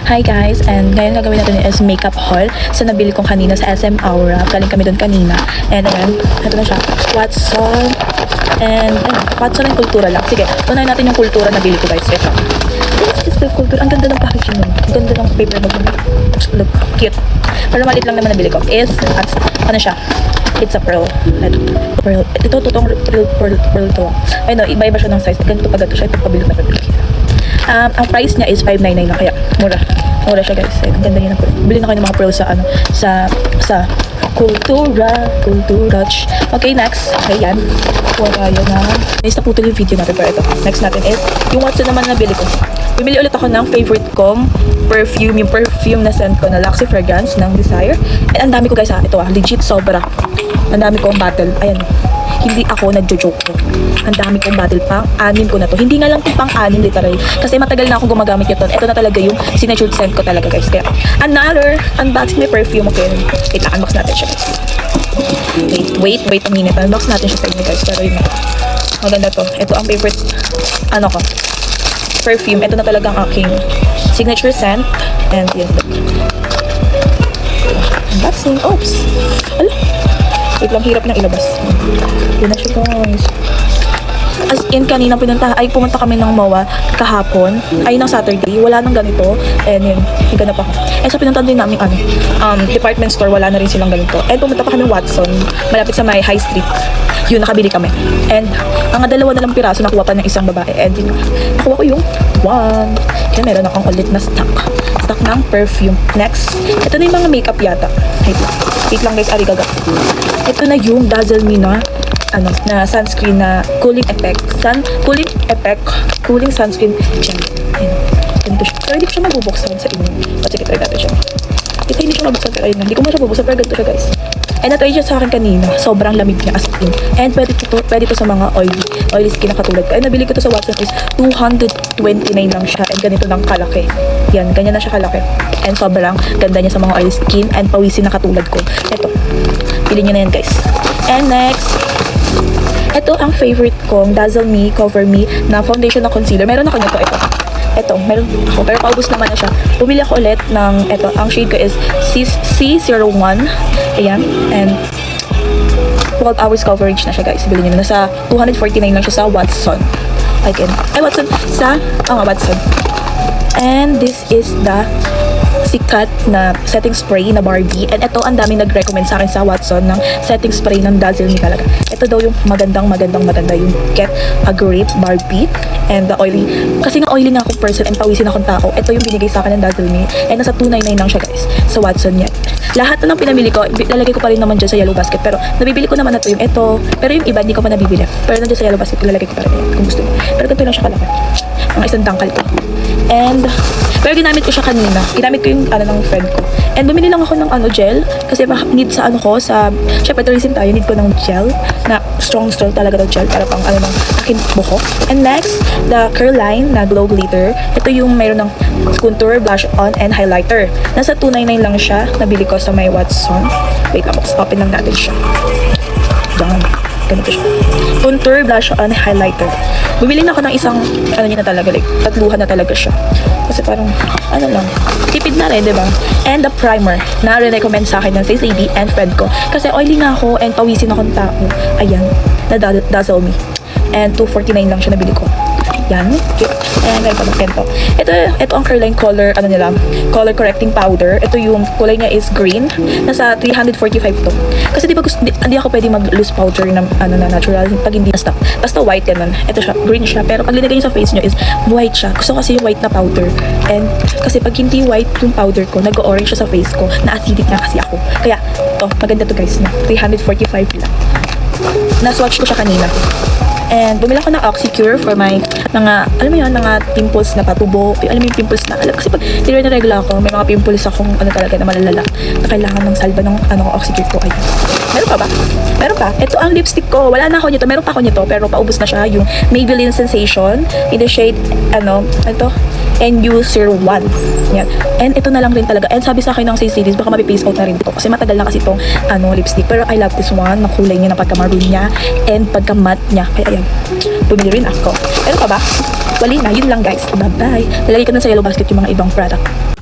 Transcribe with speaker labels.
Speaker 1: Hi guys, and ngayon gagawin natin is makeup haul. So nabili ko kanina sa SM Aura. Galing kami doon kanina. And ayan, ito na siya. Watson. And ayan, Watson and Kultura lang. Sige, tunayin natin yung Kultura na bili ko guys. Ito. This is the Kultura. Ang ganda ng packaging nun. Ang ganda ng paper bag nun. Look, cute. Pero maliit lang naman nabili ko. Ano siya? It's a pearl. Pearl. Ito, totoong pearl to. Ay no, iba-iba siya ng size. Ganito pa ganito siya. Ito pabili na pabili. Ang price niya is 599 na, kaya mura siya guys. Ang ganda niya ng pearl. Bili na kayo ng mga pearl sa sa Kultura. Okay, next. Ayan. Wala yun na. Nice na putol yung video natin. Pero ito, next natin is yung Watson naman na bili ko. Bibili ulit ako ng favorite kong perfume. Yung perfume na scent ko na Luxy Fragrance ng Desire. And ang dami ko guys ha. Ito legit sobra. Ang dami kong bottle. Ayan. Hindi ako nagjo-joke ko. Ang dami kong bottle, pang-anim ko na to. Hindi nga lang pang-anim literal. Kasi matagal na ako gumagamit ito. Ito na talaga yung signature scent ko talaga guys. Kaya another unboxing may perfume. Okay. Wait lang, unbox natin siya. Wait a minute. Unbox natin siya sa inyo guys. Pero yun na. Maganda to. Ito ang favorite perfume. Ito na talagang aking signature scent. And yun. Unboxing. Oops. Ala. Wait lang, hirap ng ilabas. Yun na siya guys. As in, kanina pumunta kami ng MOA kahapon. Ay, ng Saturday. Wala nang ganito. And yun, higanap ako. And sa pinuntahan din namin, department store, wala na rin silang ganito. And pumunta pa kami ng Watson, malapit sa may High Street. Yun, nakabili kami. And, mga dalawa na lang piraso nakuha pa ng isang babae. And yun, nakuha ko yung one. Kaya meron akong ulit na stock ng perfume. Next, ito na yung mga makeup yata. Wait lang guys, arigaga. Ito na yung Dazzle Me na sunscreen na cooling sunscreen gel. Ayan. Ganito siya. Pero hindi ko siya mabubuksan sa inyo. Sige, try natin siya. Ito hindi siya mabuksan pero ayun. Hindi ko mo siya bubuksan pero ganito siya guys. And na-try siya sa akin kanina. Sobrang lamig niya as in. And pwede to sa mga oily skin na katulad ko. And nabili ko to sa Watson is 229 lang siya. And ganito lang kalaki. Yan, ganyan na siya kalaki. And sobrang ganda niya sa mga oily skin and pawisin na katulad ko. Ito. Pili niyo na yan guys. And next, ito ang favorite kong Dazzle Me, Cover Me na foundation na concealer. Meron ako nito. Ito, meron ako. Pero paubos naman na siya. Bumili ako ulit ng ito. Ang shade ko is C01. Ayan. And 12 hours coverage na siya guys. Bilhin nyo na. Nasa 249 lang siya sa Watson. Watson. Watson. And this is the sikat na setting spray na Barbie. And ito, ang daming nag-recommend sa akin sa Watson ng setting spray ng Dazzle Me talaga. Ito daw yung maganda yung Get a Grip Barbie. And the oily. Kasi nga oily nga akong person and pawisin akong tao. Ito yung binigay sa akin ng Dazzle Me. And nasa 299 lang siya guys. Sa Watson yan. Lahat na ng pinamili ko, lalagay ko pa rin naman dyan sa yellow basket. Pero nabibili ko naman na to yung ito. Pero yung iba, hindi ko pa nabibili. Pero nandiyan sa yellow basket, lalagay ko pa rin yan kung gusto mo. Pero ganito lang siya kalaki. Mga isang tangkal ko. And pero ginamit ko siya kanina. Ginamit ko yung ng friend ko. And bumili lang ako ng gel kasi need sa syempre tourism tayo, need ko ng gel na strong talaga ng gel para pang ng aking buhok. And next, the curl line na glow glitter. Ito yung mayroon ng contour, blush on, and highlighter. Nasa 299 lang siya. Nabili ko sa may Watson. Wait lang, open lang natin siya. Done. Ganito siya. Contour, blush on, highlighter. Bumili na ako ng isang, niya na talaga, like, tatluhan na talaga siya. Kasi parang, tipid na rin, diba? And the primer, na recommend sa akin ng sales lady and friend ko. Kasi oily nga ako and pawisin akong tao. Ayan, na Dazzle Me. And 249 lang siya nabili ko. Yan. Ayan, ganito pa ito. Ito ang curl line color, color correcting powder. Ito yung kulay niya is green. Nasa 345 to. Kasi di ba hindi ako pwede mag-loose powder na natural pag hindi na stock. Basta white ganun. Ito siya, green siya. Pero pag linagay niyo sa face niyo is white siya. Gusto ko kasi yung white na powder. And kasi pag hindi white yung powder ko, nag-orange siya sa face ko. Na-acidic nga kasi ako. Kaya, maganda to guys na. 345 lang. Na-swatch ko siya kanina. And bumili ako ng Oxycure for my mga pimples na patubo. Yung pimples na kasi pag nire-regla ako, may mga pimples akong talaga na malalala na kailangan ng salba ng Oxycure ko. Ayun. Meron pa ba? Meron pa. Ito ang lipstick ko. Wala na ako nito. Meron pa ako nito pero paubos na siya. Yung Maybelline Sensation in the shade NU01. Yan. And ito na lang rin talaga. And sabi sa akin ng sales ladies, baka mapipace out na rin ito. Kasi matagal na kasi itong lipstick. Pero I love this one. Nakulay niya na pagka-maroon niya and pagka-matte niya. Kaya ayan. Bumili rin ako. Pero pa ba? Wali na. Yun lang guys. Bye-bye. Lalagay ko na sa yellow basket yung mga ibang product.